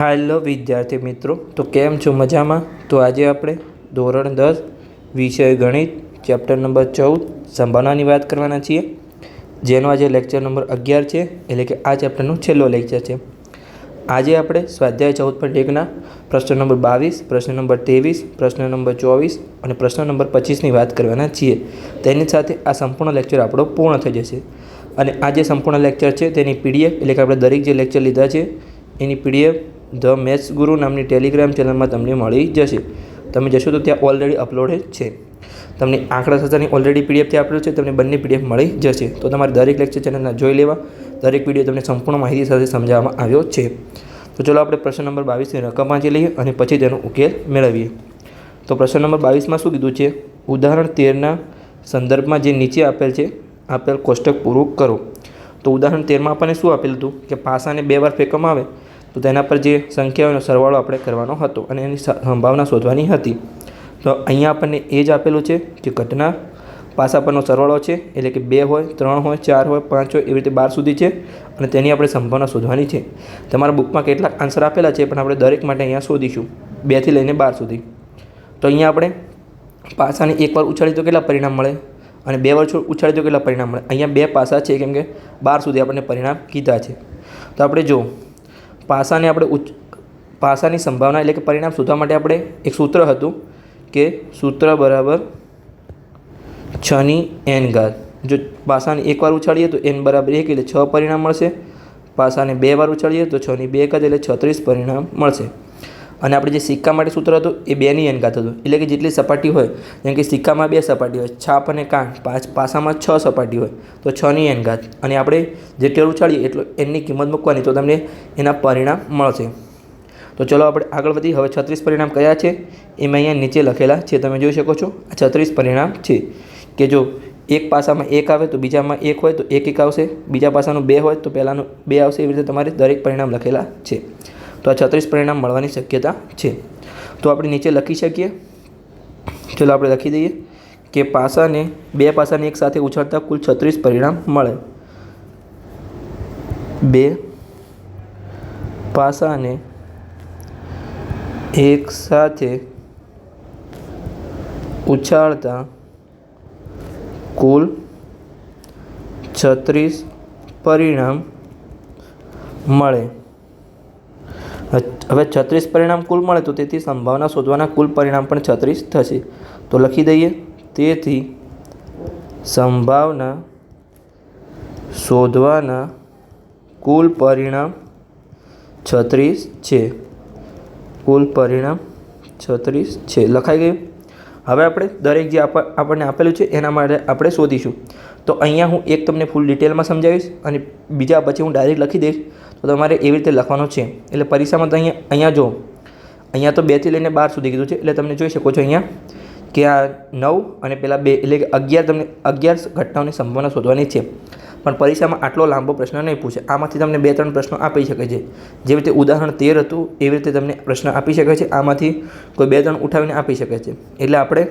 Hello વિદ્યાર્થી મિત્રો, તો કેમ છો? મજામાં? તો આજે આપણે ધોરણ 10 વિષય ગણિત ચેપ્ટર નંબર 14 સંભાવનાની વાત કરવાના છીએ, જેનો આજે લેક્ચર નંબર 11 છે, એટલે કે આ ચેપ્ટરનો છેલ્લો લેક્ચર છે. આજે આપણે સ્વાધ્યાય 14.1ના પ્રશ્ન નંબર 22, પ્રશ્ન નંબર 23, પ્રશ્ન નંબર 24 અને પ્રશ્ન નંબર 25ની વાત કરવાના છીએ. તેની સાથે આ સંપૂર્ણ લેક્ચર આપણો પૂર્ણ થઈ જશે. અને આ જે સંપૂર્ણ લેક્ચર છે તેની પીડીએફ, એટલે કે આપણે દરેક જે લેક્ચર લીધા છે એની પીડીએફ ધ મેથ્સ ગુરુ નામની ટેલિગ્રામ ચેનલમાં તમને મળી જશે. તમે જશો તો ત્યાં ઓલરેડી અપલોડેડ છે. તમને આંકડાશાસ્ત્રની ઓલરેડી પીડીએફ ત્યાં આપેલું છે, તમને બંને પીડીએફ મળી જશે. તો તમારે દરેક લેક્ચર ચેનલના જોઈ લેવા. દરેક વિડીયો તમને સંપૂર્ણ માહિતી સાથે સમજાવવામાં આવ્યો છે. તો ચલો આપણે પ્રશ્ન નંબર 22ની રકમ વાંચી લઈએ અને પછી તેનો ઉકેલ મેળવીએ. તો પ્રશ્ન નંબર 22માં શું કીધું છે? ઉદાહરણ 13ના સંદર્ભમાં જે નીચે આપેલ કોષ્ટક પૂરું કરો. તો ઉદાહરણ 13માં આપણને શું આપેલું હતું કે પાસાને 2 વાર ફેંકવામાં આવે તો તેના પર જે સંખ્યાઓનો સરવાળો આપણે કરવાનો હતો અને એની સંભાવના શોધવાની હતી. તો અહીંયા આપણને એ જ આપેલું છે કે ઘટના પાસા પરનો સરવાળો છે, એટલે કે 2 હોય, 3 હોય, 4 હોય, 5 હોય, એવી રીતે 12 સુધી છે અને તેની આપણે સંભાવના શોધવાની છે. તમારા બુકમાં કેટલાક આન્સર આપેલા છે, પણ આપણે દરેક માટે અહીંયા શોધીશું 2 થી લઈને 12 સુધી. તો અહીંયા આપણે પાસાને 1 વાર ઉછાળી તો કેટલા પરિણામ મળે અને 2 વાર ઉછાળી તો કેટલા પરિણામ મળે? અહીંયા 2 પાસા છે, કેમ કે 12 સુધી આપણને પરિણામ કીધા છે. તો આપણે જો પાસાની સંભાવના એટલે કે પરિણામ શોધવા માટે આપણે એક સૂત્ર હતું કે સૂત્ર બરાબર 6n. જો પાસાને 1 વાર ઉછાળીએ તો n બરાબર 1 એટલે 6 પરિણામ મળશે. પાસાને 2 વાર ઉછાળીએ તો 6 2 એટલે 36 પરિણામ મળશે. અને આપણે જે સિક્કા માટે સૂત્ર હતું એ 2n હતું, એટલે કે જેટલી સપાટી હોય, જેમ કે સિક્કામાં 2 સપાટી હોય, છાપ અને કાંઠ, પાસામાં 6 સપાટી હોય તો 6n. અને આપણે જેટલું ઉછાળીએ એટલું nની કિંમત મૂકવાની તો તમને એના પરિણામ મળશે. તો ચલો આપણે આગળ વધી. હવે 36 પરિણામ કયા છે એમાં અહીંયા નીચે લખેલા છે, તમે જોઈ શકો છો. આ 36 પરિણામ છે કે જો એક પાસામાં 1 આવે તો બીજામાં 1 હોય તો 1 આવશે, બીજા પાસાનું 2 હોય તો પહેલાંનું 2 આવશે. એવી રીતે તમારે દરેક પરિણામ લખેલા છે. તો આ 36 પરિણામ મળવાની શક્યતા છે. તો આપણે નીચે લખી શકીએ. ચલો આપણે લખી દઈએ કે પાસાને 2 પાસાને એક સાથે ઉછાળતા કુલ 36 પરિણામ મળે. 2 પાસાને એક સાથે ઉછાળતા કુલ 36 પરિણામ મળે. હવે 36 પરિણામ કુલ મળે તો તેથી સંભાવના શોધવાના કુલ પરિણામ પણ 36 થશે. તો લખી દઈએ, તેથી સંભાવના શોધવાના કુલ પરિણામ 36 છે. કુલ પરિણામ 36 છે. લખાઈ ગયું. હવે આપણે દરેક જે આપણને આપેલું છે એના માટે આપણે શોધીશું. તો અહીંયા હું એક તમને ફૂલ ડિટેલમાં સમજાવીશ અને બીજા પછી હું ડાયરેક્ટ લખી દઈશ. તો તમારે એવી રીતે લખવાનું છે. એટલે પરીક્ષામાં તો અહીંયા જો અહીંયા તો 2 થી લઈને 12 સુધી કીધું છે, એટલે તમે જોઈ શકો છો અહીંયા કે આ 9 અને પેલા 2 એટલે કે 11, તમને 11 ઘટનાઓની સંભાવના શોધવાની છે. પણ પરીક્ષામાં આટલો લાંબો પ્રશ્ન નહીં પૂછે. આમાંથી તમને 2-3 પ્રશ્નો આપી શકે છે. જેવી રીતે ઉદાહરણ 13 હતું એવી રીતે તમને પ્રશ્ન આપી શકે છે. આમાંથી કોઈ 2-3 ઉઠાવીને આપી શકે છે. એટલે આપણે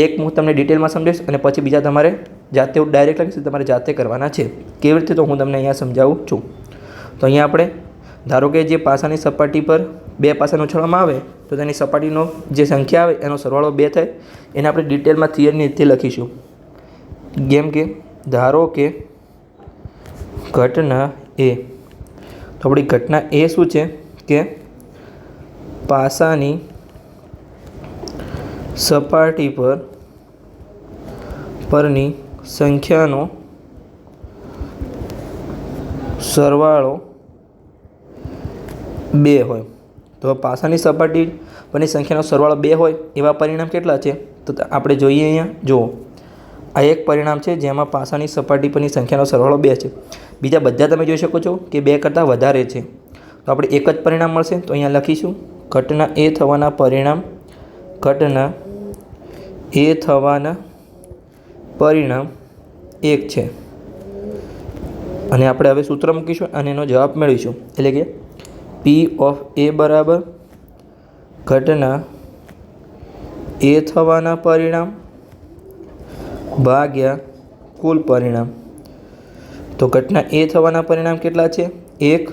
એક હું તમને ડિટેલમાં સમજાવીશ અને પછી બીજા તમારે જાતે ડાયરેક્ટ લખીશ, તમારે જાતે કરવાના છે. કેવી રીતે તો હું તમને અહીંયા સમજાવું છું. તો અહીંયા આપણે ધારો કે જે પાસાની સપાટી પર 2 પાસાને ઉછાળવામાં આવે તો તેની સપાટીનો જે સંખ્યા આવે એનો સરવાળો 2 થાય. એને આપણે ડિટેલમાં થિયરીની રીતે લખીશું. જેમ કે ધારો કે ઘટના એ, તો આપણી ઘટના એ શું છે કે પાસાની સપાટી પરની સંખ્યાનો સરવાળો 2 હોય. તો પાસાની સપાટી પરની સંખ્યાનો સરવાળો 2 હોય એવા પરિણામ કેટલા છે? તો આપણે જોઈએ અહીંયા. જુઓ, આ એક પરિણામ છે જેમાં પાસાની સપાટી પરની સંખ્યાનો સરવાળો 2 છે. બીજા બધા તમે જોઈ શકો છો કે 2 કરતાં વધારે છે. તો આપણે એક જ પરિણામ મળશે. તો અહીંયા લખીશું ઘટના એ થવાના પરિણામ 1 છે. અને આપણે હવે સૂત્ર મૂકીશું અને એનો જવાબ મેળવીશું. એટલે કે P(a) બરાબર ઘટના એ થવાના પરિણામ ભાગ્યા કુલ પરિણામ. તો ઘટના એ થવાના પરિણામ કેટલા છે? 1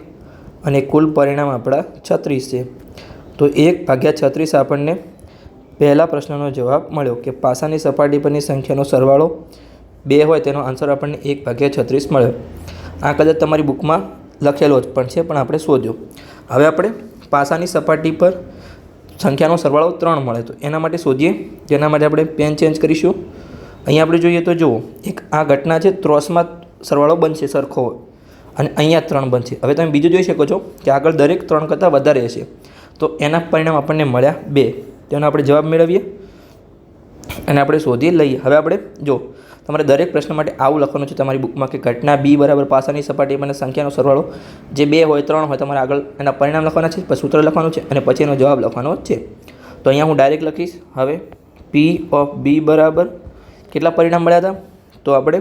અને કુલ પરિણામ આપણા 36 છે. તો 1/36 આપણને પહેલા પ્રશ્નનો જવાબ મળ્યો કે પાસાની સપાટી પરની સંખ્યાનો સરવાળો 2 હોય તેનો આન્સર આપણને 1/36 મળ્યો. આ કદાચ તમારી બુકમાં લખેલો જ પણ છે, પણ આપણે શોધ્યો. હવે આપણે પાસાની સપાટી પર સંખ્યાનો સરવાળો 3 મળે તો એના માટે શોધીએ. જેના માટે આપણે પેન ચેન્જ કરીશું. અહીંયા આપણે જોઈએ તો જુઓ, એક આ ઘટના છે, ત્રોસમાં સરવાળો બનશે સરખો અને અહીંયા 3 બનશે. હવે તમે બીજું જોઈ શકો છો કે આગળ દરેક 3 કરતાં વધારે હશે, તો એના પરિણામ આપણને મળ્યા 2. તેનો આપણે જવાબ મેળવીએ અને આપણે શોધી લઈએ. હવે આપણે જો તમારે દરેક પ્રશ્ન માટે આવું લખવાનું છે તમારી બુકમાં કે ઘટના બી બરાબર પાસાની સપાટી પરની સંખ્યાનો સરવાળો જે 2 હોય 3 હોય, તમારે આગળ એના પરિણામ લખવાના છે, પછી સૂત્ર લખવાનું છે અને પછી એનો જવાબ લખવાનો છે. તો અહીંયા હું ડાયરેક્ટ લખીશ. હવે પી ઓફ બી બરાબર કેટલા પરિણામ મળ્યા હતા? તો આપણે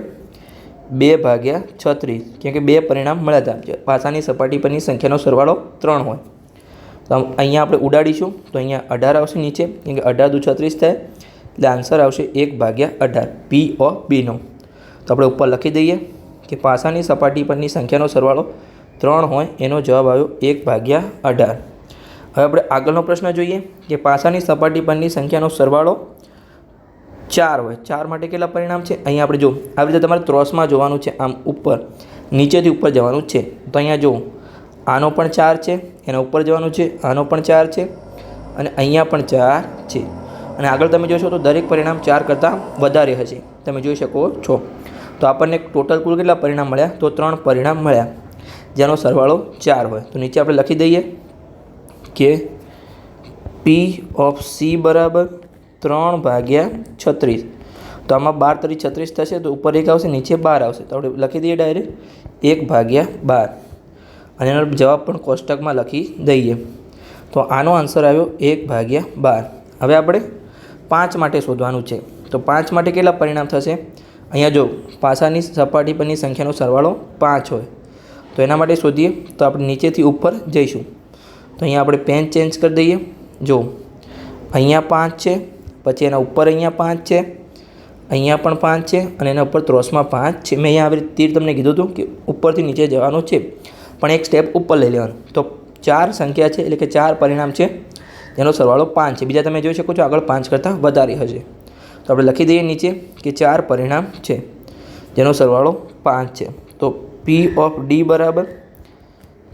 2/36, કેમ કે 2 પરિણામ મળ્યા હતા. પાસાની સપાટી પરની સંખ્યાનો સરવાળો 3 હોય તો અહીંયા આપણે ઉડાડીશું. તો અહીંયા 18 આવશે નીચે, કેમ કે 18 દુ 36 થાય, એટલે આન્સર આવશે 1/18 પી ઓફ બીનો. તો આપણે ઉપર લખી દઈએ કે પાસાની સપાટી પરની સંખ્યાનો સરવાળો 3 હોય એનો જવાબ આવ્યો 1/18. હવે આપણે આગળનો પ્રશ્ન જોઈએ કે પાસાની સપાટી પરની સંખ્યાનો સરવાળો 4 હોય. 4 માટે કેટલા પરિણામ છે? અહીંયા આપણે જો આવી રીતે તમારે ત્રોસમાં જોવાનું છે, આમ ઉપર નીચેથી ઉપર જવાનું છે. તો અહીંયા જો આનો પણ 4 છે, એના ઉપર જવાનું છે, આનો પણ 4 છે અને અહીંયા પણ 4 છે. અને આગળ તમે જોશો તો દરેક પરિણામ 4 કરતાં વધારે હશે, તમે જોઈ શકો છો. તો આપણને ટોટલ કુલ કેટલા પરિણામ મળ્યા? તો 3 પરિણામ મળ્યા જેનો સરવાળો 4 હોય. તો નીચે આપણે લખી દઈએ કે પી ઓફ સી બરાબર 3/36. તો આમાં 12 તરી 36 થશે, તો ઉપર 1 આવશે, નીચે 12 આવશે. તો આપણે લખી દઈએ ડાયરેક્ટ 1/12 અને એનો જવાબ પણ કોષ્ટકમાં લખી દઈએ. તો આનો આન્સર આવ્યો 1/12. હવે આપણે 5 માટે શોધવાનું છે. તો 5 માટે કેટલા પરિણામ થશે? અહીંયા જો પાસાની સપાટી પરની સંખ્યાનો સરવાળો 5 હોય તો એના માટે શોધીએ. તો આપણે નીચેથી ઉપર જઈશું. તો અહીંયા આપણે પેન ચેન્જ કરી દઈએ. જો અહીંયા 5 છે, પછી એના ઉપર અહીંયા 5 છે, અહીંયા પણ 5 છે અને એના ઉપર ત્રોસમાં 5 છે. મેં અહીંયા આવી તીર તમને કીધું હતું કે ઉપરથી નીચે જવાનું છે, પણ એક સ્ટેપ ઉપર લઈ લેવાનું. તો 4 સંખ્યા છે, એટલે કે 4 પરિણામ છે જેનો સરવાળો 5 છે. બીજા તમે જોઈ શકો છો આગળ 5 કરતાં વધારે હશે. તો આપણે લખી દઈએ નીચે કે 4 પરિણામ છે જેનો સરવાળો 5 છે. તો પી ઓફ ડી બરાબર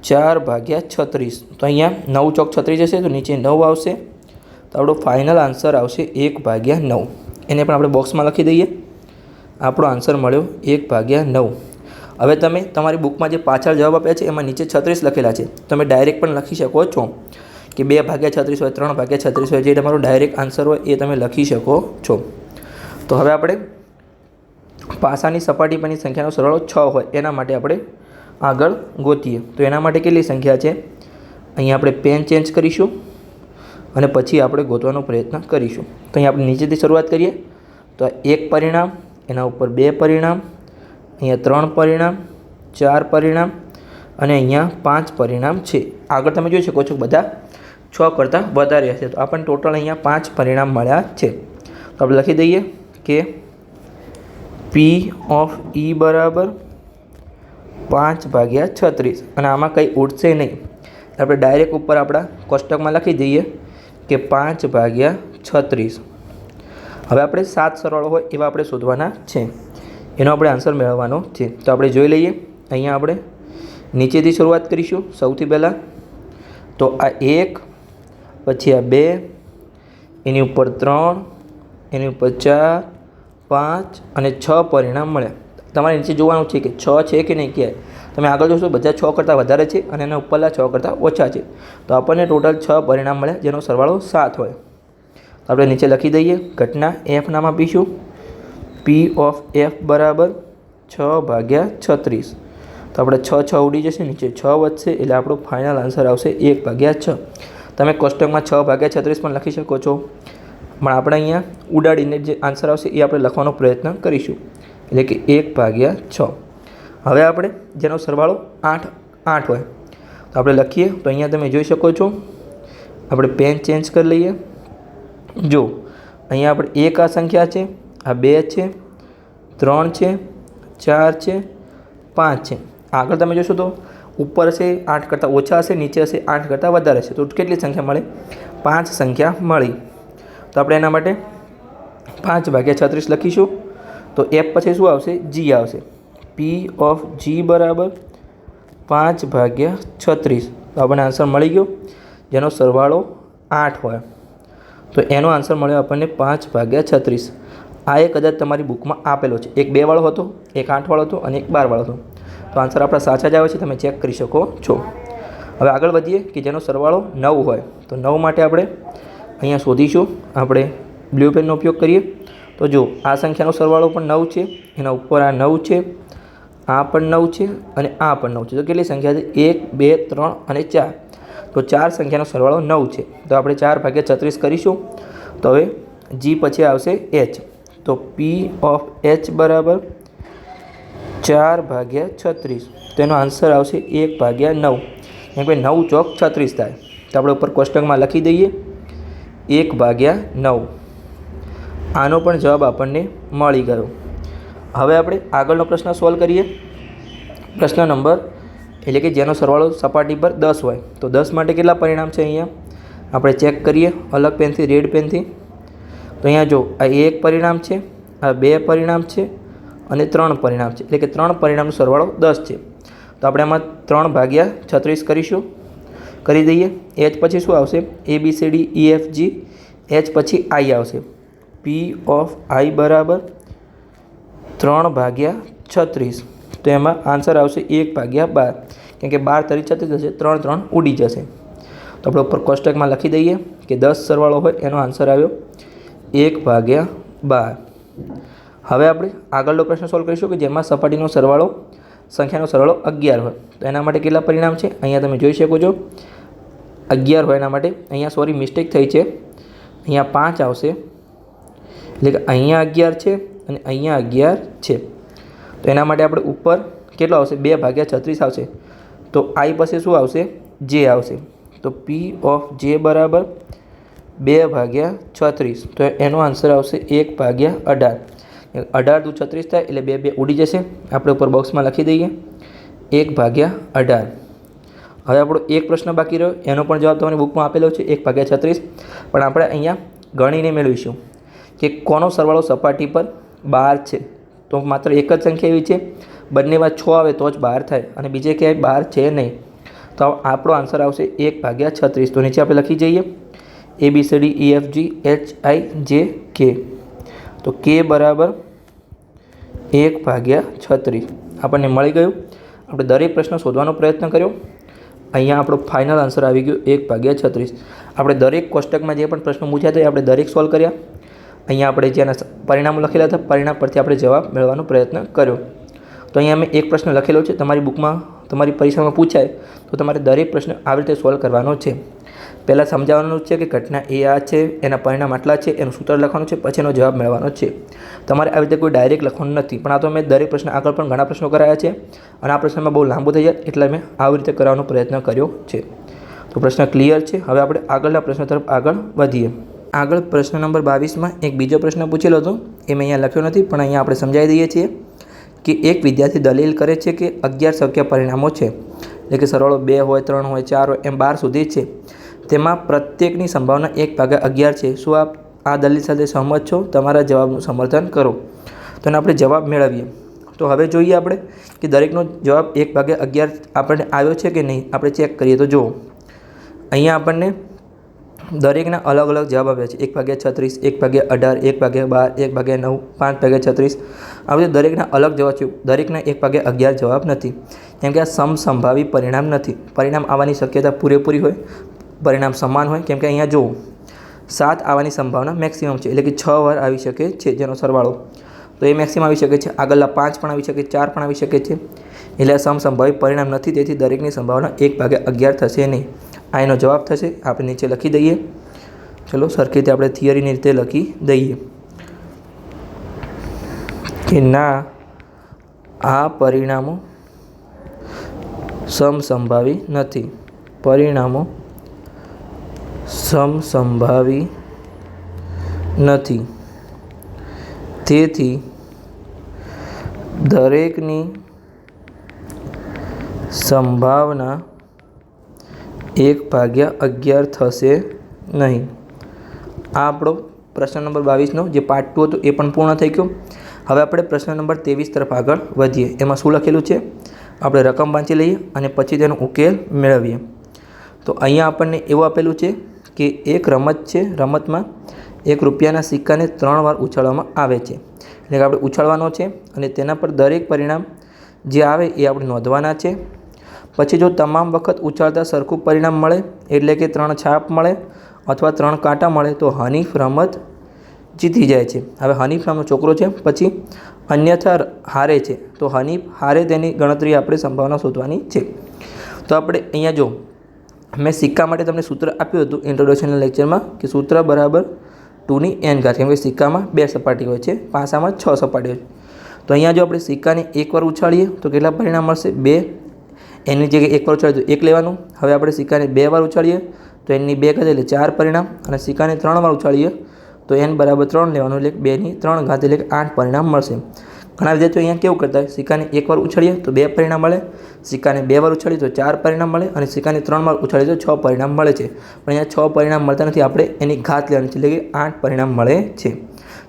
4/36. તો અહીંયા 9 ચોક 36 હશે, તો નીચે 9 આવશે. તો આપણો ફાઇનલ આન્સર આવશે 1/9. એને પણ આપણે બોક્સમાં લખી દઈએ. આપણો આન્સર મળ્યો 1/9. હવે તમે તમારી બુકમાં જે પાછળ જવાબ આપ્યા છે એમાં નીચે 36 લખેલા છે, તમે ડાયરેક્ટ પણ લખી શકો છો કે 2/36 હોય, 3/36 હોય, જે તમારો ડાયરેક્ટ આન્સર હોય એ તમે લખી શકો છો. તો હવે આપણે પાસાની સપાટી પરની સંખ્યાનો સરવાળો 6 હોય એના માટે આપણે આગળ ગોતીએ. તો એના માટે કેટલી સંખ્યા છે? અહીંયા આપણે પેન ચેન્જ કરીશું અને પછી આપણે ગોતવાનો પ્રયત્ન કરીશું. તો અહીંયા આપણે નીચેથી શરૂઆત કરીએ. તો 1 પરિણામ, એના ઉપર 2 પરિણામ, અહીંયા 3 પરિણામ, 4 પરિણામ અને અહીંયા 5 પરિણામ છે. આગળ તમે જોઈ શકો છો બધા 6 કરતાં વધારે હશે. તો આપણને ટોટલ અહીંયા 5 પરિણામ મળ્યા છે. તો આપણે લખી દઈએ કે પી ઓફ ઈ બરાબર 5/36 અને આમાં કંઈ ઉડશે નહીં. આપણે ડાયરેક્ટ ઉપર આપણા કોષ્ટકમાં લખી દઈએ કે 5/36. હવે આપણે 7 સરવાળો હોય એવા આપણે શોધવાના છે, એનો આપણે આન્સર મેળવવાનો છે. તો આપણે જોઈ લઈએ. અહીંયા આપણે નીચેથી શરૂઆત કરીશું. સૌથી પહેલાં તો આ 1, પછી આ 2, એની ઉપર 3, એની ઉપર 4, 5 અને 6 પરિણામ મળ્યા. તમારે નીચે જોવાનું છે કે 6 છે કે નહીં. ક્યાંય તમે આગળ જોશો બધા 6 કરતાં વધારે છે અને એના ઉપરના 6 કરતાં ઓછા છે. તો આપણને ટોટલ 6 પરિણામ મળ્યા જેનો સરવાળો 7 હોય. તો આપણે નીચે લખી દઈએ. ઘટના એફ નામ આપીશું. પી ઓફ એફ બરાબર 6/36. તો આપણે 6 ઉડી જશે, નીચે 6 વધશે, એટલે આપણો ફાઇનલ આન્સર આવશે 1/6. તમે કોષ્ટકમાં 6/36 પણ લખી શકો છો, પણ આપણે અહીંયા ઉડાડીને જે આન્સર આવશે એ આપણે લખવાનો પ્રયત્ન કરીશું, એટલે કે 1/6. હવે આપણે જેનો સરવાળો 8 હોય તો આપણે લખીએ. તો અહીંયા તમે જોઈ શકો છો. આપણે પેન ચેન્જ કરી લઈએ. જો અહીંયા આપણે 1 આ સંખ્યા છે, આ 2 છે, 3 છે, 4 છે, 5 છે. આગળ તમે જોશો તો ઉપર હશે 8 કરતાં ઓછા હશે, નીચે હશે 8 કરતાં વધારે છે. તો કેટલી સંખ્યા મળે? 5 સંખ્યા મળી. તો આપણે એના માટે 5/36 લખીશું. તો એફ પછી શું આવશે? જી આવશે. પી ઓફ જી બરાબર 5/36. તો આપણને આન્સર મળી ગયો, જેનો સરવાળો 8 હોય. તો એનો આન્સર મળ્યો આપણને 5/36. આ એક કદાચ તમારી બુકમાં આપેલો છે. એક 2 વાળો હતો, એક 8 વાળો હતો અને એક 12 વાળો હતો. તો આન્સર આપણા સાચા જ આવે છે, તમે ચેક કરી શકો છો. હવે આગળ વધીએ કે જેનો સરવાળો 9 હોય. તો 9 માટે આપણે અહીંયા શોધીશું. આપણે બ્લુ પેનનો ઉપયોગ કરીએ. તો જો આ સંખ્યાનો સરવાળો પણ 9 છે, એના ઉપર આ 9 છે, આ પણ 9 છે અને આ પણ 9 છે. તો કેટલી સંખ્યા છે? 1, 2, 3 અને 4. તો 4 સંખ્યાનો સરવાળો 9 છે. તો આપણે 4/36 કરીશું. તો હવે જી પછી આવશે એચ. તો પી ઓફ એચ બરાબર 4/36. તો એનો આન્સર આવશે 1/9. કેમ કે 9 ચોક 36 થાય. તો આપણે ઉપર કોષ્ટકમાં લખી દઈએ 1/9. આનો પણ જવાબ આપણને મળી ગયો. હવે આપણે આગળનો પ્રશ્ન સોલ્વ કરીએ. પ્રશ્ન નંબર એટલે કે જેનો સરવાળો સપાટી પર 10 હોય. તો 10 માટે કેટલા પરિણામ છે? અહીંયા આપણે ચેક કરીએ અલગ પેનથી, રેડ પેનથી. તો અહીંયા જો આ 1 પરિણામ છે, આ 2 પરિણામ છે અને 3 પરિણામ છે. એટલે કે 3 પરિણામનો સરવાળો 10 છે. તો આપણે આમાં 3/36 કરીશું. કરી દઈએ. એચ પછી શું આવશે? ABCDEFG. એચ પછી આઈ આવશે. પી ઓફ આઈ બરાબર 3/36. તો એમાં આન્સર આવશે 1/12. કેમ કે 12 તરી 36 જશે, 3 3 ઉડી જશે. તો આપણે ઉપર કોષ્ટકમાં લખી દઈએ કે 10 સરવાળો હોય એનો આન્સર આવ્યો 1/12. હવે આપણે આગળનો પ્રશ્ન સોલ્વ કરીશું કે જેમાં સપાટીનો સરવાળો સંખ્યાનો સરવાળો 11 હોય. તો એના માટે કેટલા પરિણામ છે? અહીંયા તમે જોઈ શકો છો 11 હોય એના માટે. અહીંયા સોરી મિસ્ટેક થઈ છે, અહીંયા 5 આવશે. એટલે કે અહીંયા 11 છે અને અહીંયા 11 છે. તો એના માટે આપણે ઉપર કેટલો આવશે? 2/36 આવશે. તો આઈ પછી શું આવશે? જે આવશે. તો પી ઓફ જે બરાબર 2/36. તો એનો આન્સર આવશે 1/18. 18 દુ 36 થાય એટલે 2 2 ઉડી જશે. આપણે ઉપર બોક્સમાં લખી દઈએ 1/18. હવે આપણો એક પ્રશ્ન બાકી રહ્યો, એનો પણ જવાબ તમારી બુકમાં આપેલો છે 1/36. પણ આપણે અહીંયા ગણીને મેળવીશું કે કોનો સરવાળો સપાટી પર 12 છે. તો માત્ર એક જ સંખ્યા એવી છે, બંનેમાં 6 આવે તો જ 12 થાય અને બીજે ક્યાંય 12 છે નહીં. તો આપણો આન્સર આવશે 1/36. તો નીચે આપણે લખી જઈએ ABCDEFGHIJK. તો K બરાબર 1/36 આપણને મળી ગયું. આપણે દરેક પ્રશ્ન શોધવાનો પ્રયત્ન કર્યો. અહીંયા આપણો ફાઇનલ આન્સર આવી ગયો 1/36. આપણે દરેક કોષ્ટકમાં જે પણ પ્રશ્નો પૂછ્યા હતા આપણે દરેક સોલ્વ કર્યા. અહીંયા આપણે જેના પરિણામો લખેલા હતા, પરિણામ પરથી આપણે જવાબ મેળવવાનો પ્રયત્ન કર્યો. તો અહીંયા મેં એક પ્રશ્ન લખેલો છે. તમારી બુકમાં, તમારી પરીક્ષામાં પૂછાય તો તમારે દરેક પ્રશ્ન આવી રીતે સોલ્વ કરવાનો છે. પહેલાં સમજાવવાનું છે કે ઘટના એ આ છે, એના પરિણામ આટલા છે, એનું સૂત્ર લખવાનું છે, પછી એનો જવાબ મેળવવાનો છે. તમારે આવી રીતે કોઈ ડાયરેક્ટ લખવાનું નથી. પણ આ તો મેં દરેક પ્રશ્ન આગળ પણ ઘણા પ્રશ્નો કરાયા છે અને આ પ્રશ્નમાં બહુ લાંબુ થઈ જાય એટલે મેં આવી રીતે કરવાનો પ્રયત્ન કર્યો છે. તો પ્રશ્ન ક્લિયર છે. હવે આપણે આગળના પ્રશ્ન તરફ આગળ વધીએ. આગળ પ્રશ્ન નંબર 22માં એક બીજો પ્રશ્ન પૂછેલો હતો, એ મેં અહીંયા લખ્યો નથી પણ અહીંયા આપણે સમજાવી દઈએ છીએ કે એક વિદ્યાર્થી દલીલ કરે છે કે 11 શક્ય પરિણામો છે. એટલે કે સરવાળો 2 હોય, 3 હોય, 4 હોય એમ 12 સુધી છે. તેમાં પ્રત્યેકની સંભાવના 1/11 છે. શું આપ આ દલીલ સાથે સહમત છો? તમારા જવાબનું સમર્થન કરો. તો આપણે જવાબ મેળવીએ. તો હવે જોઈએ આપણે કે દરેકનો જવાબ 1/11 આપણને આવ્યો છે કે નહીં. આપણે ચેક કરીએ તો જુઓ અહીંયા આપણને દરેકના અલગ અલગ જવાબ આવ્યા છે. 1/36, 1/18, 1/12, 1/9, 5/36. આ બધું દરેકના અલગ જવાબ છે. દરેકના 1/11 જવાબ નથી, કેમ કે આ સમસંભાવી પરિણામ નથી. પરિણામ આવવાની શક્યતા પૂરેપૂરી હોય, પરિણામ સમાન હોય. કેમ કે અહીંયા જુઓ 7 આવવાની સંભાવના મેક્સિમમ છે, એટલે કે 6 વાર આવી શકે છે જેનો સરવાળો. તો એ મેક્સિમમ આવી શકે છે. આગળના 5 પણ આવી શકે, 4 પણ આવી શકે છે. એટલે આ સમસંભાવી પરિણામ નથી, તેથી દરેકની સંભાવના 1/11 થશે નહીં. આ એનો જવાબ થશે. આપણે નીચે લખી દઈએ. ચલો સરખી રીતે આપણે થિયરીની રીતે લખી દઈએ કે ના, આ પરિણામો સમસંભાવી નથી. પરિણામો સમસંભાવી નથી, તેથી દરેકની સંભાવના 1/11 થશે નહીં. આ આપણો પ્રશ્ન નંબર 22નો જે પાર્ટ 2 હતો એ પણ પૂર્ણ થઈ ગયો. હવે આપણે પ્રશ્ન નંબર 23 તરફ આગળ વધીએ. એમાં શું લખેલું છે આપણે રકમ વાંચી લઈએ અને પછી તેનો ઉકેલ મેળવીએ. તો અહીંયા આપણને એવું આપેલું છે કે એક રમત છે, રમતમાં એક રૂપિયાના સિક્કાને 3 વાર ઉછાળવામાં આવે છે. એટલે કે આપણે ઉછાળવાનો છે અને તેના પર દરેક પરિણામ જે આવે એ આપણે નોંધવાના છે. પછી જો તમામ વખત ઉછાળતા સરખું પરિણામ મળે એટલે કે 3 છાપ મળે અથવા 3 કાંટા મળે તો હનીફ રમત જીતી જાય છે. હવે હનીફ નામનો છોકરો છે, પછી અન્યથા હારે છે તો હનીફ હારે તેની ગણતરી આપણે સંભાવના શોધવાની છે. તો આપણે અહીંયા જો મેં સિક્કા માટે તમને સૂત્ર આપ્યું હતું ઇન્ટ્રોડક્શનના લેક્ચરમાં કે સૂત્ર બરાબર 2 ની n ઘાત, કેમ કે સિક્કામાં 2 સપાટી હોય છે, પાસામાં 6 સપાટી હોય છે. તો અહીંયા જો આપણે સિક્કાને એકવાર ઉછાળીએ તો કેટલા પરિણામ મળશે? 2. એની જગ્યાએ એકવાર ઉછાળીએ તો 1 લેવાનું. હવે આપણે સિક્કાને 2 વાર ઉછાળીએ તો એની 2 ઘાત એટલે 4 પરિણામ, અને સિક્કાને 3 વાર ઉછાળીએ તો n બરાબર 3 લેવાનું, એટલે 2 ની 3 ઘાત એટલે 8 પરિણામ મળશે. ઘણા વિદ્યાર્થીઓ અહીંયા કેવું કરતા હોય, સિક્કાને એકવાર ઉછાળીએ તો 2 પરિણામ મળે, સિક્કાને 2 વાર ઉછાળીએ તો 4 પરિણામ મળે, અને સિક્કાને 3 વાર ઉછાળીએ તો 6 પરિણામ મળે છે. પણ અહીંયા 6 પરિણામ મળતા નથી, આપણે એની ઘાત લેવાની છે, એટલે કે 8 પરિણામ મળે છે.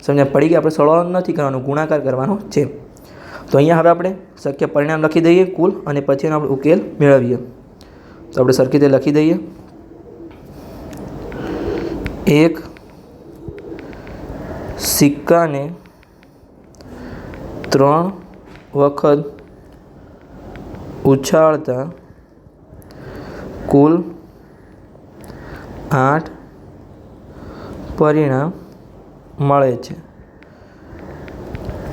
સમજણ પડી કે આપણે સરવાળો નથી કરવાનો, ગુણાકાર કરવાનો છે. તો અહીંયા હવે આપણે શક્ય પરિણામ લખી દઈએ કુલ, અને પછી એનો આપણે ઉકેલ મેળવીએ. તો આપણે સરખી રીતે લખી દઈએ. એક સિક્કાને 3 વખત ઉછાળતા કુલ 8 પરિણામ મળે છે.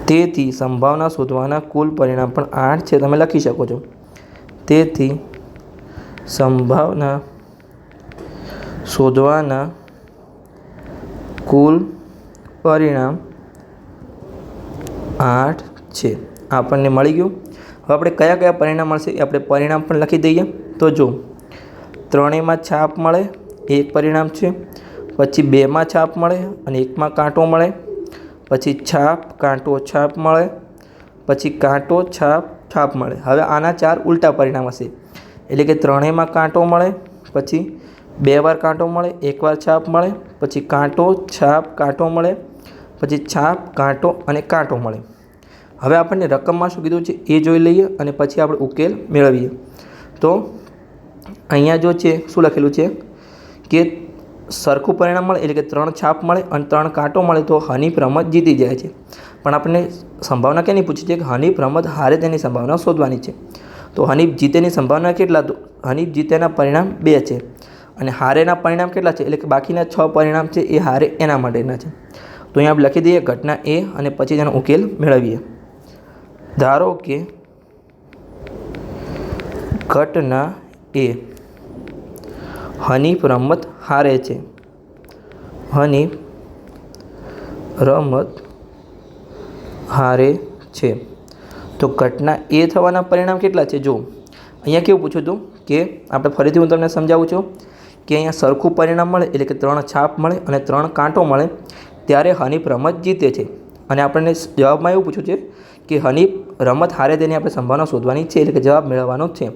તેથી સંભાવના શોધવાના કુલ પરિણામ પણ 8 છે, તમે લખી શકો છો. તેથી સંભાવના શોધવાના કુલ પરિણામ 8 છે. આપણને મળી ગયું. હવે આપણે કયા કયા પરિણામ મળશે એ આપણે પરિણામ પણ લખી દઈએ. તો જો 3માં છાપ મળે એ એક પરિણામ છે, પછી 2માં છાપ મળે અને 1માં કાંટો મળે, પછી છાપ કાંટો છાપ મળે, પછી કાંટો છાપ છાપ મળે. હવે આના 4 ઉલટા પરિણામ હશે, એટલે કે 3માં કાંટો મળે, પછી 2 વાર કાંટો મળે, 1 વાર છાપ મળે, પછી કાંટો છાપ કાંટો મળે, પછી છાપ કાંટો અને કાંટો મળે. હવે આપણને રકમમાં શું કીધું છે એ જોઈ લઈએ અને પછી આપણે ઉકેલ મેળવીએ. તો અહીંયા જો છે શું લખેલું છે કે સરખું પરિણામ મળે એટલે કે 3 છાપ મળે અને 3 કાંટો મળે તો હનીફ રમત જીતી જાય છે. પણ આપણને સંભાવના કેની પૂછી છે કે હનીફ રમત હારે તેની સંભાવના શોધવાની છે. તો હનીફ જીતેની સંભાવના કેટલા? તો હનીફ જીતેના પરિણામ 2 છે અને હારેના પરિણામ કેટલા છે? એટલે કે બાકીના 6 પરિણામ છે એ હારે એના માટેના છે. તો અહીંયા આપણે લખી દઈએ ઘટના એ અને પછી તેનો ઉકેલ મેળવીએ. ધારો કે ઘટના એ હનીફ રમત હારે છે. હનીફ રમત હારે છે. તો ઘટના એ થવાના પરિણામ કેટલા છે? જો અહીંયા કેવું પૂછ્યું હતું કે આપણે ફરીથી હું તમને સમજાવું છું કે અહીંયા સરખું પરિણામ મળે એટલે કે 3 છાપ મળે અને 3 કાંટો મળે ત્યારે હનીફ રમત જીતે છે. અને આપણને જવાબમાં એવું પૂછ્યું છે કે હનીફ રમત હારે તેની આપણે સંભાવના શોધવાની છે, એટલે કે જવાબ મેળવવાનો છે.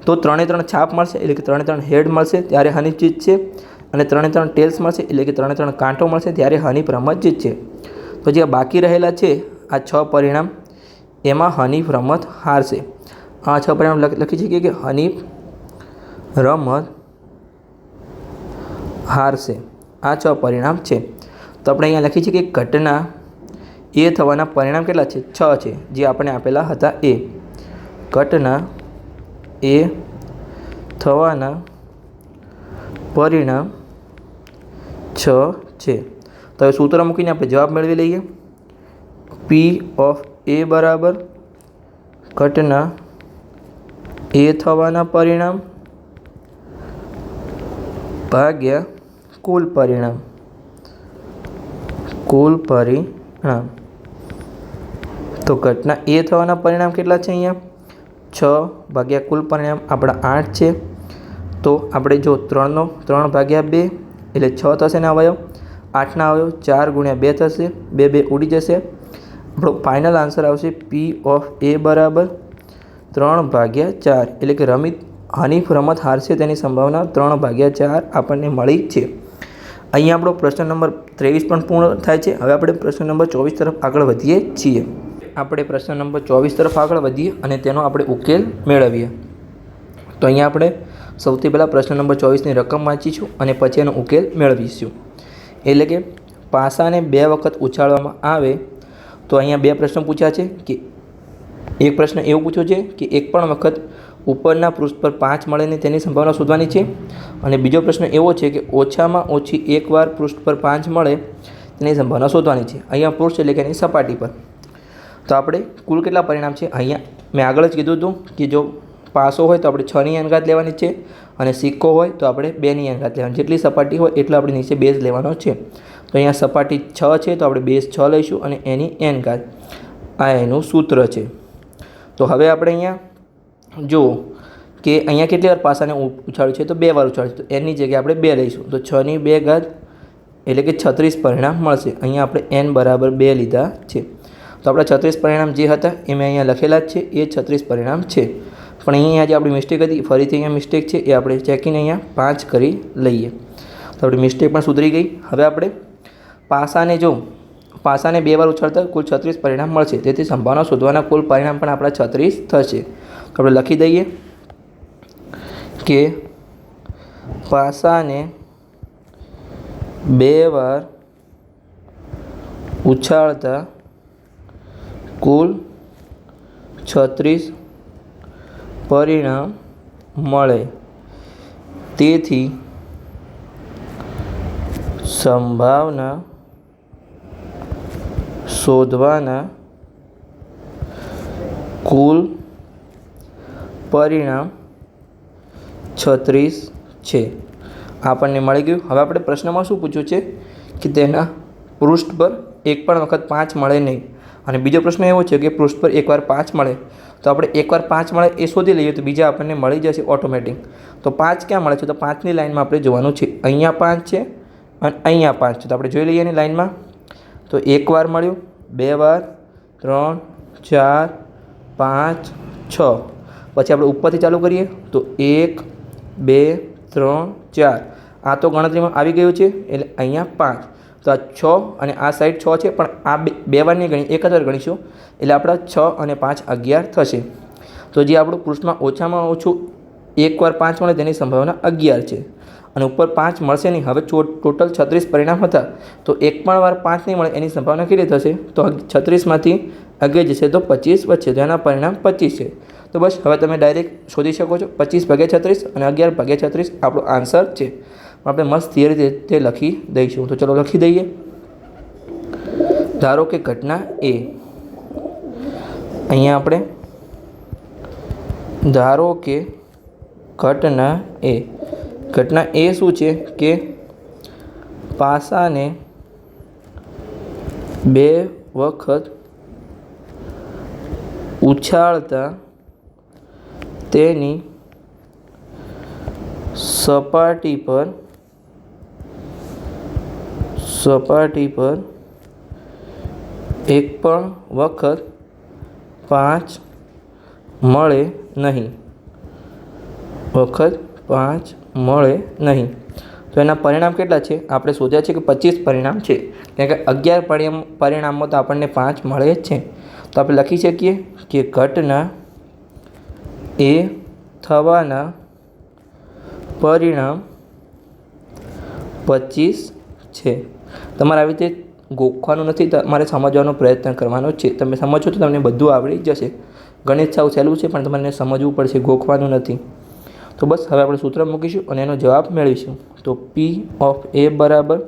તો 3 છાપ મળશે એટલે કે 3 હેડ મળશે ત્યારે હનીફ જીતશે, અને 3 ટેલ્સ મળશે એટલે કે 3 કાંટો મળશે ત્યારે હનીફ રમત જીતશે. તો જે બાકી રહેલા છે આ 6 પરિણામ એમાં હનીફ રમત હારશે. આ 6 પરિણામ લખી શકીએ કે હનીફ રમત હારશે. આ 6 પરિણામ છે. તો આપણે અહીંયા લખી શકીએ કે ઘટના એ થવાના પરિણામ કેટલા છે? 6 છે, જે આપણે આપેલા હતા એ. ઘટના એ થવાના પરિણામ 6 છે. તો હવે સૂત્ર મૂકીને આપણે જવાબ મેળવી લઈએ. P ઓફ A બરાબર ઘટના એ થવાના પરિણામ ભાગ્યા કુલ પરિણામ. કુલ પરિણામ. તો ઘટના એ થવાના પરિણામ કેટલા છે? અહીંયા 6 ભાગ્યા કુલ પરિણામ આપણા 8 છે. તો આપણે જો 3 ભાગ્યા 2 એટલે 6 થશે ને અવયવ, 8ના અવયવ 4 ગુણ્યા 2 થશે, 2 ઉડી જશે. આપણો ફાઇનલ આન્સર આવશે P ઓફ A બરાબર 3/4 એટલે કે હનીફ રમત હારશે તેની સંભાવના 3/4 આપણને મળી છે। અહીંયા આપણો પ્રશ્ન નંબર 23 પણ પૂર્ણ થાય છે। હવે આપણે પ્રશ્ન નંબર 24 તરફ આગળ વધીએ છીએ। આપણે પ્રશ્ન નંબર 24 તરફ આગળ વધીએ અને તેનો આપણે ઉકેલ મેળવીએ। તો અહીંયા આપણે સૌથી પહેલાં પ્રશ્ન નંબર 24ની રકમ વાંચીશું અને પછી એનો ઉકેલ મેળવીશું। એટલે કે પાસાને 2 વખત ઉછાળવામાં આવે તો અહીંયા 2 પ્રશ્ન પૂછ્યા છે કે એક પ્રશ્ન એવું પૂછ્યો છે કે એક પણ વખત ઉપરના પૃષ્ઠ પર 5 મળે ને તેની સંભાવના શોધવાની છે અને બીજો પ્રશ્ન એવો છે કે ઓછામાં ઓછી એકવાર પૃષ્ઠ પર 5 મળે તેની સંભાવના શોધવાની છે। અહીંયા પૃષ્ઠ એટલે કે એની સપાટી પર। તો આપણે કુલ કેટલા પરિણામ છે અહીંયા મેં આગળ જ કીધું હતું કે જો પાસો હોય તો આપણે 6ની n ઘાત લેવાની છે અને સિક્કો હોય તો આપણે 2ની n ઘાત લેવાની। જેટલી સપાટી હોય એટલો આપણે નીચે બેઝ લેવાનો છે। તો અહીંયા સપાટી 6 છે તો આપણે બેઝ 6 લઈશું અને એની n ઘાત આ એનું સૂત્ર છે। તો હવે આપણે અહીંયા જુઓ કે અહીંયા કેટલી વાર પાસાને ઉછાળ્યું છે તો 2 વાર ઉછાળ્યું છે તો એની જગ્યાએ આપણે 2 લઈશું તો 6ની 2 ઘાત એટલે કે 36 પરિણામ મળશે। અહીંયા આપણે n બરાબર 2 લીધા છે તો આપણા 36 પરિણામ જે હતા એ મેં અહીંયા લખેલા જ છે એ 36 પરિણામ છે। પણ અહીંયા જે આપણી મિસ્ટેક હતી ફરીથી અહીંયા મિસ્ટેક છે એ આપણે ચેકીને અહીંયા 5 કરી લઈએ તો આપણી મિસ્ટેક પણ સુધરી ગઈ। હવે આપણે પાસાને 2 વાર ઉછાળતા કુલ 36 પરિણામ મળશે તેથી સંભાવના શોધવાના કુલ પરિણામ પણ આપણા 36 થશે। તો આપણે લખી દઈએ કે પાસાને 2 વાર ઉછાળતા કુલ 36 પરિણામ મળે તેથી સંભાવના શોધવાના કુલ પરિણામ 36 છે। આપણને મળી ગયું। હવે આપણે પ્રશ્નમાં શું પૂછ્યું છે કે તેના પૃષ્ઠ પર એક પણ વખત 5 મળે નહીં અને બીજો પ્રશ્ન એવો છે કે પૃષ્ઠ પર એકવાર 5 મળે તો આપણે એકવાર 5 મળે એ શોધી લઈએ તો બીજા આપણને મળી જશે ઓટોમેટિક। તો 5 ક્યાં મળે છે તો 5ની લાઈનમાં આપણે જોવાનું છે। અહીંયા 5 છે અને અહીંયા 5 છે તો આપણે જોઈ લઈએ એની લાઈનમાં તો એકવાર મળ્યું 2 વાર 3 4 5 6 પછી આપણે ઉપરથી ચાલુ કરીએ તો 1 2 3 4 આ તો ગણતરીમાં આવી ગયું છે એટલે અહીંયા 5 તો આ 6 અને આ સાઈડ 6 છે પણ આ 2 વાર નહીં ગણી એક જ વાર ગણીશું એટલે આપણા 6 અને 5 11 થશે। તો જે આપણું પૃષ્ઠમાં ઓછામાં ઓછું એકવાર 5 મળે તેની સંભાવના 11 છે અને ઉપર 5 મળશે નહીં। હવે ટોટલ 36 પરિણામ હતા તો એક પણ વાર 5 નહીં મળે એની સંભાવના કેટલી થશે તો 36માંથી 11 જશે તો 25 વધશે તો એના પરિણામ 25 છે। તો બસ હવે તમે ડાયરેક્ટ શોધી શકો છો 25/36 અને 11/36 આપણો આન્સર છે। આપણે મસ્ત થિયરી રીતે લખી દઈશું। તો ચલો લખી દઈએ। ધારો કે ઘટના એ અહીંયા આપણે ધારો કે ઘટના એ શું છે કે પાસાને 2 વખત ઉછાળતા તેની સપાટી પર એક પણ વખત 5 મળે નહીં તો એના પરિણામ કેટલા છે આપણે શોધ્યા છે કે 25 પરિણામ છે કારણ કે 11 પરિણામમાં તો આપણને 5 મળે જ છે। તો આપણે લખી શકીએ કે ઘટના એ થવાના પરિણામ 25 છે। તમારે આવી રીતે ગોખવાનું નથી તમારે સમજવાનો પ્રયત્ન કરવાનો છે। તમે સમજો તો તમને બધું આવડી જશે। ગણિત સાવ સહેલું છે પણ તમારે સમજવું પડશે ગોખવાનું નથી। તો બસ હવે આપણે સૂત્ર મૂકીશું અને એનો જવાબ મેળવીશું। તો P ઓફ A બરાબર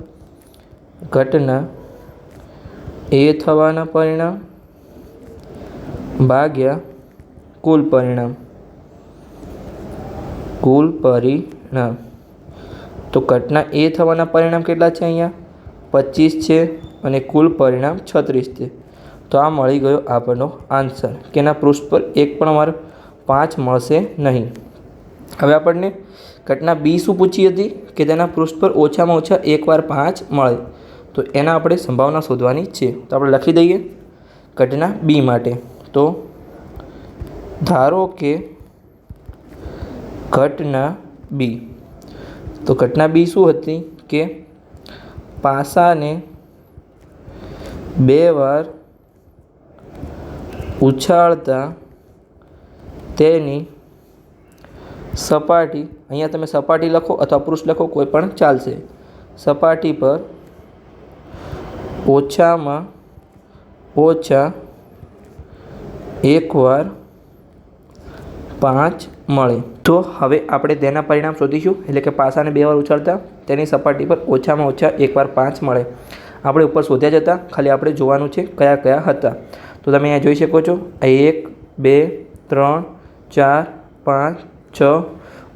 ઘટના એ થવાના પરિણામ ભાગ્યા કુલ પરિણામ તો ઘટના એ થવાના પરિણામ કેટલા છે અહીંયા 25 છે અને કુલ પરિણામ 36 છે। તો આ મળી ગયો આપણનો આન્સર કે એના પૃષ્ઠ પર એક પણ વાર 5 મળશે નહીં। હવે આપણને ઘટના બી શું પૂછી હતી કે તેના પૃષ્ઠ પર ઓછામાં ઓછા એકવાર 5 મળે તો એના આપણે સંભાવના શોધવાની છે। તો આપણે લખી દઈએ ઘટના બી માટે। તો ધારો કે ઘટના બી, તો ઘટના બી શું હતી કે પાસાને 2 વાર ઉછાળતા તેની સપાટી, અહીંયા તમે સપાટી લખો અથવા પૃષ્ઠ લખો કોઈ પણ ચાલશે, સપાટી પર ઓછામાં ઓછા 1 વાર 5 મળે. તો હવે આપણે તેના પરિણામ શોધીશું, એટલે કે પાસાને 2 વાર ઉછાળતા તેની સપાટી પર ઓછામાં ઓછા 1 વાર 5 મળે. આપણે ઉપર શોધ્યા જ હતા, ખાલી આપણે જોવાનું છે કયા કયા હતા. તો તમે અહીંયા જોઈ શકો છો, 1 2 3 4 5 6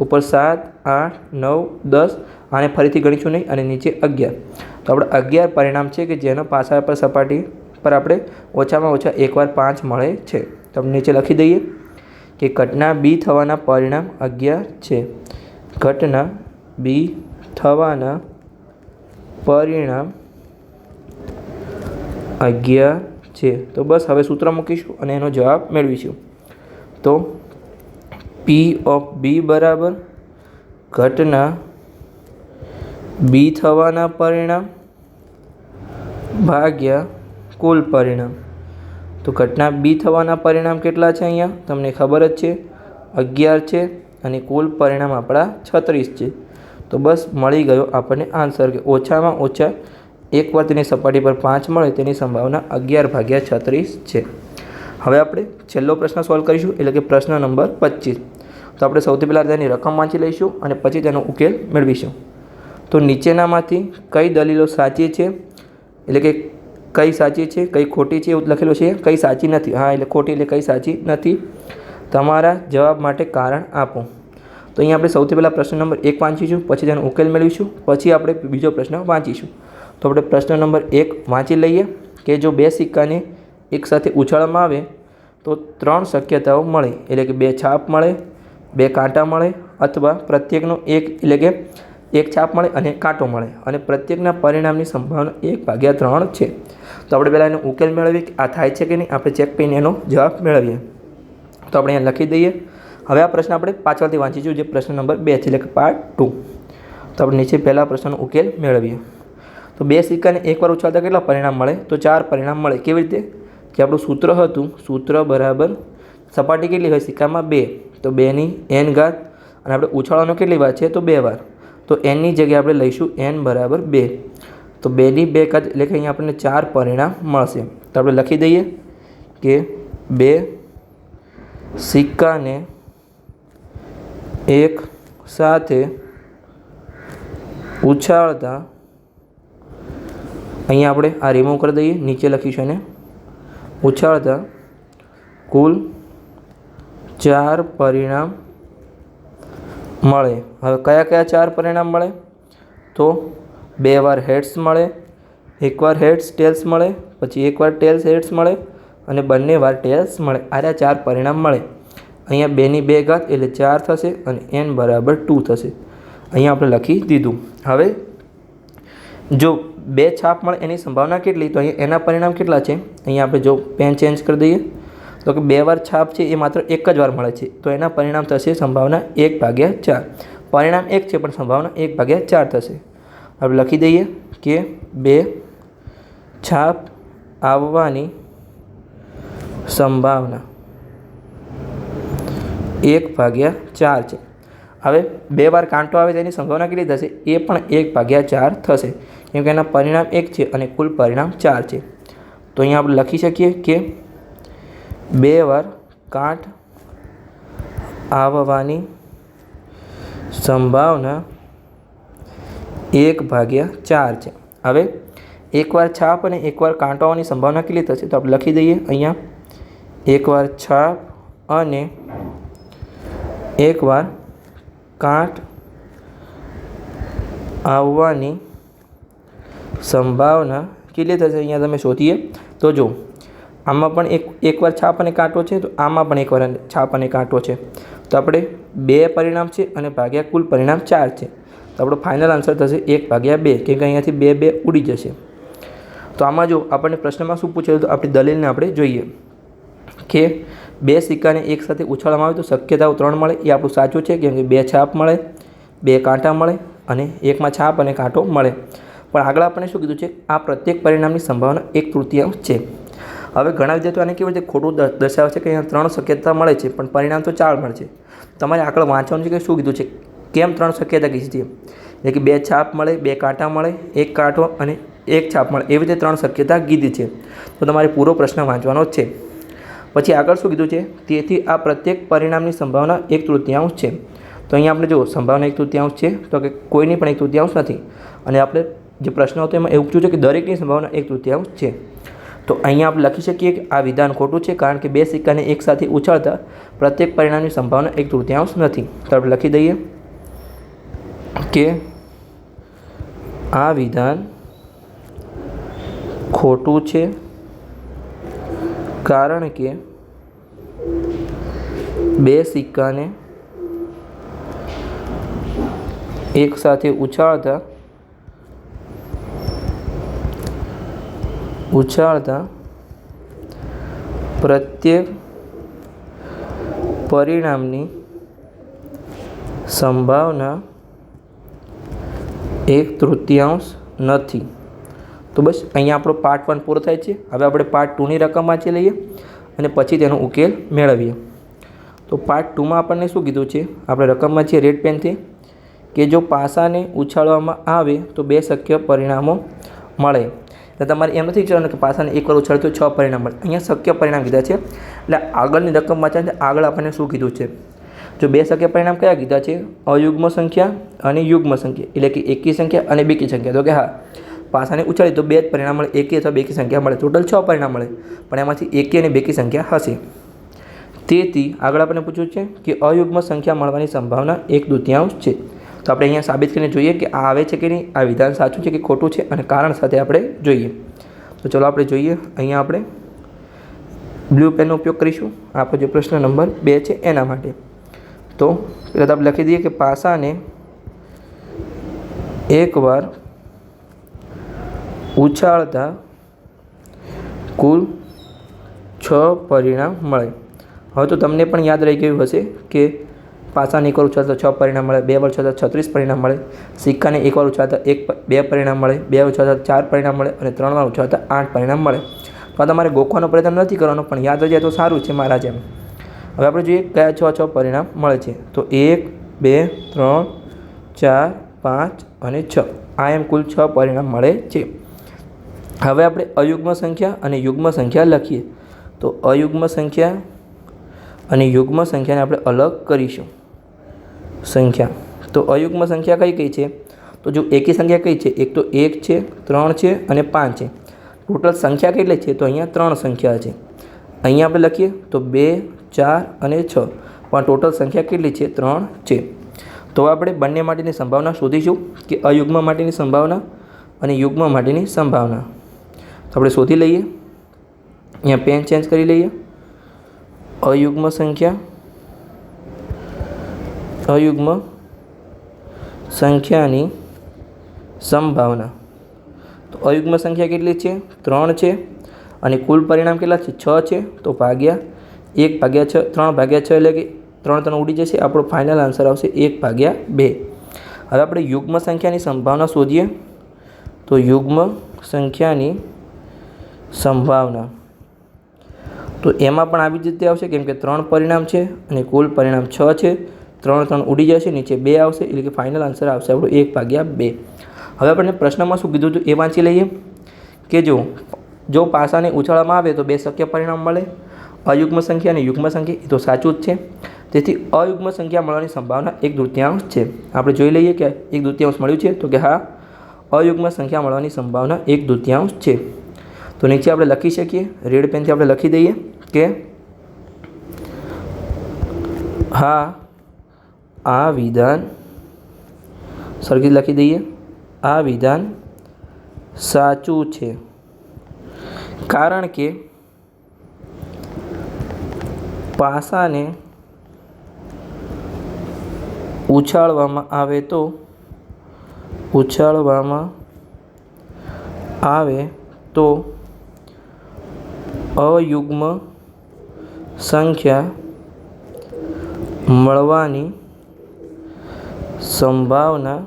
ઉપર 7 8 9 10, આને ફરીથી ગણીશું નહીં, અને નીચે 11. તો આપણે 11 પરિણામ છે કે જેનો પાસા પર સપાટી પર આપણે ઓછામાં ઓછા 1 વાર 5 મળે છે. તો આપણે નીચે લખી દઈએ કે ઘટના બી થવાના પરિણામ 11 છે. ઘટના બી થવાના પરિણામ 11 છે. તો બસ હવે સૂત્ર મૂકીશું અને એનો જવાબ મેળવીશું. તો પી ઓફ બી બરાબર ઘટના બી થવાના પરિણામ ભાગ્યા કુલ પરિણામ. તો ઘટના બી થવાના પરિણામ કેટલા છે? અહીંયા તમને ખબર જ છે 11 છે, અને કુલ પરિણામ આપણા 36 છે. તો બસ મળી ગયો આપણને આન્સર કે ઓછામાં ઓછા 1 વાર તેની સપાટી પર 5 મળે તેની સંભાવના 11/36 છે. હવે આપણે છેલ્લો પ્રશ્ન સોલ્વ કરીશું, એટલે કે પ્રશ્ન નંબર 25. તો આપણે સૌથી પહેલાં તેની રકમ વાંચી લઈશું અને પછી તેનો ઉકેલ મેળવીશું. તો નીચેનામાંથી કઈ દલીલો સાચી છે, એટલે કે કઈ સાચી છે કઈ ખોટી છે એવું લખેલું છે. કઈ સાચી નથી, હા એટલે ખોટી, એટલે કઈ સાચી નથી. તમારા જવાબ માટે કારણ આપો. તો અહીંયા આપણે સૌથી પહેલાં પ્રશ્ન નંબર 1 વાંચીશું, પછી તેનો ઉકેલ મેળવીશું, પછી આપણે બીજો પ્રશ્ન વાંચીશું. તો આપણે પ્રશ્ન નંબર 1 વાંચી લઈએ કે જો 2 સિક્કાને એકસાથે ઉછાળવામાં આવે તો 3 શક્યતાઓ મળે, એટલે કે 2 છાપ મળે, 2 કાંટા મળે, અથવા પ્રત્યેકનો એક, એટલે કે 1 છાપ મળે અને કાંટો મળે, અને પ્રત્યેકના પરિણામની સંભાવના 1/3 છે. તો આપણે પહેલાં એનો ઉકેલ મેળવીએ કે આ થાય છે કે નહીં, આપણે ચેક કરીને એનો જવાબ મેળવીએ. તો આપણે અહીંયા લખી દઈએ. હવે આ પ્રશ્ન આપણે પાછળથી વાંચીશું, જે પ્રશ્ન નંબર 2 છે, એટલે કે પાર્ટ 2. તો આપણે નીચે પહેલા પ્રશ્નનો ઉકેલ મેળવીએ. તો 2 સિક્કાને 1 વાર ઉછાળતા કેટલા પરિણામ મળે? તો 4 પરિણામ મળે. કેવી રીતે? કે આપણું સૂત્ર હતું, સૂત્ર બરાબર સપાટી કેટલી હોય સિક્કામાં? 2, તો 2 ની n ઘાત, અને આપણે ઉછાળવાનો કેટલી વાર છે? તો 2 વાર. તો nની જગ્યાએ આપણે લઈશું n બરાબર 2. તો 2 ની 2 ઘાત, એટલે કે અહીંયા આપણને 4 પરિણામ મળશે. તો આપણે લખી દઈએ કે 2 સિક્કાને એક સાથે ઉછાળતા, અહીંયા આપણે આ રિમૂવ કરી દઈએ, નીચે લખીશું એને, ઉછાળતા કુલ 4 પરિણામ મળે. હવે કયા કયા 4 પરિણામ મળે? તો 2 વાર હેડ્સ મળે, 1 વાર હેડ્સ ટેલ્સ મળે, પછી 1 વાર ટેલ્સ હેડ્સ મળે, અને બંને વાર ટેલ્સ મળે. આ 4 પરિણામ મળે. અહીંયા 2 ની 2 ઘાત એટલે 4 થશે, અને n બરાબર 2 થશે. અહીંયા આપણે લખી દીધું. હવે જો 2 છાપ મળે એની સંભાવના કેટલી? તો અહીંયા એના પરિણામ કેટલા છે? અહીંયા આપણે જો પેન ચેન્જ કરી દઈએ તો કે 2 વાર છાપ છે એ માત્ર 1 જ વાર મળે છે, તો એના પરિણામ થશે સંભાવના 1/4. પરિણામ 1 છે પણ સંભાવના 1/4 થશે. આપણે લખી દઈએ કે 2 છાપ આવવાની સંભાવના 1/4 છે. હવે 2 વાર કાંટો આવે તેની સંભાવના કેટલી થશે? એ પણ 1/4 થશે, કેમ કે એના પરિણામ 1 છે અને કુલ પરિણામ 4 છે. તો અહીંયા આપણે લખી શકીએ કે 2 વાર કાંટ આવવાની સંભાવના 1/4 છે. હવે 1 વાર છાપ અને 1 વાર કાંટો આવવાની સંભાવના કેટલી થશે? તો આપણે લખી દઈએ અહીંયા 1 વાર છાપ અને 1 વાર કાંટ આવવાની સંભાવના કેટલી થશે? અહીંયા તમે શોધીએ તો જો આમાં પણ એક વાર છાપ અને કાંટો છે, તો આમાં પણ 1 વાર છાપ અને કાંટો છે. તો આપણે 2 પરિણામ છે અને ભાગ્યા કુલ પરિણામ 4 છે. તો આપણો ફાઇનલ આન્સર થશે 1/2, કેમ કે અહીંયાથી 2 ઉડી જશે. તો આમાં જો આપણને પ્રશ્નમાં શું પૂછેલું, તો આપણી દલીલને આપણે જોઈએ કે બે સિક્કાને એકસાથે ઉછાળવામાં આવે તો શક્યતાઓ 3 મળે, એ આપણું સાચું છે, કેમ કે 2 છાપ મળે, 2 કાંટા મળે અને એકમાં છાપ અને કાંટો મળે. પણ આગળ આપણે શું કીધું છે, આ પ્રત્યેક પરિણામની સંભાવના 1/3 છે. હવે ઘણા વિદ્યાર્થીઓ આને કેવી રીતે ખોટું દર્શાવે છે કે અહીંયા 3 શક્યતા મળે છે પણ પરિણામ તો 4 મળે છે. તમારે આગળ વાંચવાનું છે કે શું કીધું છે, કેમ 3 શક્યતા કીધી છે, એટલે કે 2 છાપ મળે, 2 કાંટા મળે, 1 કાંટો અને 1 છાપ મળે, એવી રીતે 3 શક્યતા કીધી છે. તો તમારે પૂરો પ્રશ્ન વાંચવાનો જ છે. પછી આગળ શું કીધું છે, તેથી આ પ્રત્યેક પરિણામની સંભાવના 1/3 છે. તો અહીંયા આપણે જો સંભાવના 1/3 છે, તો કે કોઈની પણ 1/3 નથી. અને આપણે જે પ્રશ્ન હતો એમાં એવું પૂછ્યું છે કે દરેકની સંભાવના 1/3 છે. તો અહીંયા આપણે લખી શકીએ કે આ વિધાન ખોટું છે, કારણ કે બે સિક્કાને એકસાથે ઉછાળતા પ્રત્યેક પરિણામની સંભાવના 1/3 નથી. તો આપણે લખી દઈએ કે આ વિધાન ખોટું છે, કારણ કે બે સિક્કાને એકસાથે ઉછાળતા પ્રત્યેક પરિણામની સંભાવના 1/3 નથી. તો બસ અહીંયા આપણો પાર્ટ 1 પૂરો થાય છે. હવે આપણે પાર્ટ 2ની રકમ વાંચી લઈએ અને પછી તેનો ઉકેલ મેળવીએ. તો પાર્ટ 2માં આપણને શું કીધું છે, આપણે રકમ વાંચીએ રેડ પેનથી, કે જો પાસાને ઉછાળવામાં આવે તો 2 શક્ય પરિણામો મળે. તો તમારે એમ નથી વિચારવાનું કે પાસાને એકવાર ઉછાળે તો 6 પરિણામ મળે. અહીંયા શક્ય પરિણામ કીધા છે. એટલે આગળની રકમ વાંચવાની આગળ આપણને શું કીધું છે, જો 2 શક્ય પરિણામ કયા કીધા છે, અયુગ્મ સંખ્યા અને યુગ્મ સંખ્યા, એટલે કે એકી સંખ્યા અને બેકી સંખ્યા. તો કે હા, પાસાને ઉછાળી તો 2 જ પરિણામ મળે, એકી અથવા બેકી સંખ્યા મળે, ટોટલ 6 પરિણામ મળે, પણ એમાંથી એકી અને બેકી સંખ્યા હશે. તેથી આગળ આપણને પૂછ્યું છે કે અયુગ્મ સંખ્યા મળવાની સંભાવના 1/2 છે. તો આપણે અહીંયા સાબિત કરીને જોઈએ કે આ આવે છે કે નહીં, આ વિધાન સાચું છે કે ખોટું છે, અને કારણ સાથે આપણે જોઈએ. તો ચલો આપણે જોઈએ. અહીંયા આપણે બ્લુ પેનનો ઉપયોગ કરીશું. આપણો જે પ્રશ્ન નંબર 2 છે એના માટે. તો પહેલાં તો આપણે લખી દઈએ કે પાસાને એકવાર ઉછાળતા કુલ 6 પરિણામ મળે. હવે તો તમને પણ યાદ રહી ગયું હશે કે પાસાને એકવાર ઉછાળતા 6 પરિણામ મળે, 2 વાર ઉછાળતા 36 પરિણામ મળે, સિક્કાને એકવાર ઉછાળતા 2 પરિણામ મળે, 2 ઉછાળતા 4 પરિણામ મળે અને 3 વાર ઉછાળતા 8 પરિણામ મળે. તો તમારે ગોખવાનો પ્રયત્ન નથી કરવાનો, પણ યાદ રહી જાય તો સારું છે મારા જેમ. હવે આપણે જોઈએ કયા 6 પરિણામ મળે છે. તો 1, 2, 3, 4, 5 અને 6, આ એમ કુલ 6 પરિણામ મળે છે. હવે આપણે અયુગ્મ સંખ્યા અને યુગ્મ સંખ્યા લખીએ. તો અયુગ્મ સંખ્યા અને યુગ્મ સંખ્યાને આપણે અલગ કરીશું. સંખ્યા તો અયુગ્મ સંખ્યા કઈ છે, તો જો એકી સંખ્યા કઈ છે, એક તો 1 છે, 3 છે અને 5 છે. ટોટલ સંખ્યા કેટલી છે, તો અહીંયા 3 સંખ્યા છે. અહીંયા આપણે લખીએ તો 2, 4 અને 6, પણ ટોટલ સંખ્યા કેટલી છે, 3 છે. તો આપણે બંને માટેની સંભાવના શોધીશું કે અયુગ્મ માટેની સંભાવના અને યુગ્મ માટેની સંભાવના. તો આપણે શોધી લઈએ. અહીંયા પેન ચેન્જ કરી લઈએ. અયુગ્મ સંખ્યાની સંભાવના. તો અયુગ્મ સંખ્યા કેટલી છે, 3 છે, અને કુલ પરિણામ કેટલા છે, 6 છે. તો ભાગ્યા 1/6, 3/6 એટલે કે 3 ઉડી જશે. આપણો ફાઇનલ આન્સર આવશે 1/2. હવે આપણે યુગ્મ સંખ્યાની સંભાવના શોધીએ. તો યુગ્મ સંખ્યાની સંભાવના તો એમાં પણ આવી જ રીતે આવશે, કેમ કે 3 પરિણામ છે અને કુલ પરિણામ 6 છે. 3 ઉડી જશે, નીચે 2 આવશે, એટલે કે ફાઇનલ આન્સર આવશે આપણો 1/2. હવે આપણને પ્રશ્નમાં શું કીધું હતું એ વાંચી લઈએ કે જો પાસાને ઉછાળવામાં આવે તો 2 શક્ય પરિણામ મળે. અયુગ્મ સંખ્યા અને યુગ્મ સંખ્યા, એ તો સાચું જ છે. તેથી અયુગ્મ સંખ્યા મળવાની સંભાવના 1/2 છે. આપણે જોઈ લઈએ કે 1/2 મળ્યું છે. તો કે હા, અયુગ્મ સંખ્યા મળવાની સંભાવના 1/2 છે. તો નીચે આપણે લખી શકીએ, રેડ પેનથી આપણે લખી દઈએ કે હા, આ વિધાન સરખી લખી દઈએ, આ વિધાન સાચું છે, કારણ કે પાસાને ઉછાળવામાં આવે તો અયુગ્મ સંખ્યા મળવાની સંભાવના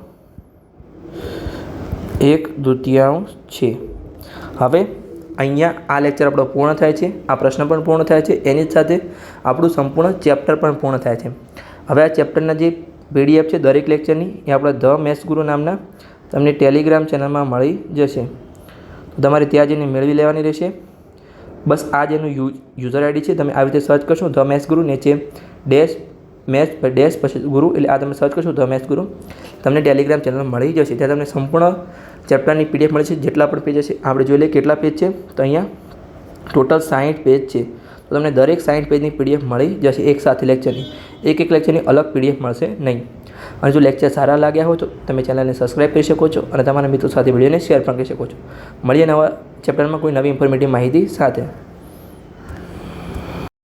1/2 છે. હવે અહીંયા આ લેક્ચર આપણો પૂર્ણ થાય છે, આ પ્રશ્ન પણ પૂર્ણ થાય છે, એની જ સાથે આપણું સંપૂર્ણ ચેપ્ટર પણ પૂર્ણ થાય છે. હવે આ ચેપ્ટરના જે PDF છે દરેક લેક્ચરની એ આપણા ધ મેથ્સ ગુરુ નામના તમને ટેલિગ્રામ ચેનલમાં મળી જશે. તમારે ત્યાં જઈને મેળવી લેવાની રહેશે. બસ આ જ એનું યુઝર આઈડી છે. તમે આવી રીતે સર્ચ કરશો ધ મેથ્સ ગુરુ, નીચે -મેથ્સ પછી ગુરુ, એટલે આ તમે સર્ચ કરશો ધ મેથ્સ ગુરુ, તમને ટેલિગ્રામ ચેનલ મળી જશે. ત્યાં તમને સંપૂર્ણ ચેપ્ટરની PDF મળી છે. જેટલા પણ પેજ હશે આપણે જોઈ લઈએ કેટલા પેજ છે. તો અહીંયા ટોટલ 60 પેજ છે. તો તમને દરેક 60 પેજની PDF મળી જશે એક સાથે લેક્ચરની. એક લેક્ચરની અલગ PDF મળશે નહીં. અને જો લેક્ચર સારા લાગ્યા હોય તો તમે ચેનલને સબસ્ક્રાઈબ કરી શકો છો અને તમારા મિત્રો સાથે વિડીયોને શેર પણ કરી શકો છો. મળીએ નવા ચેપ્ટરમાં કોઈ નવી ઇન્ફોર્મેટિવ માહિતી સાથે.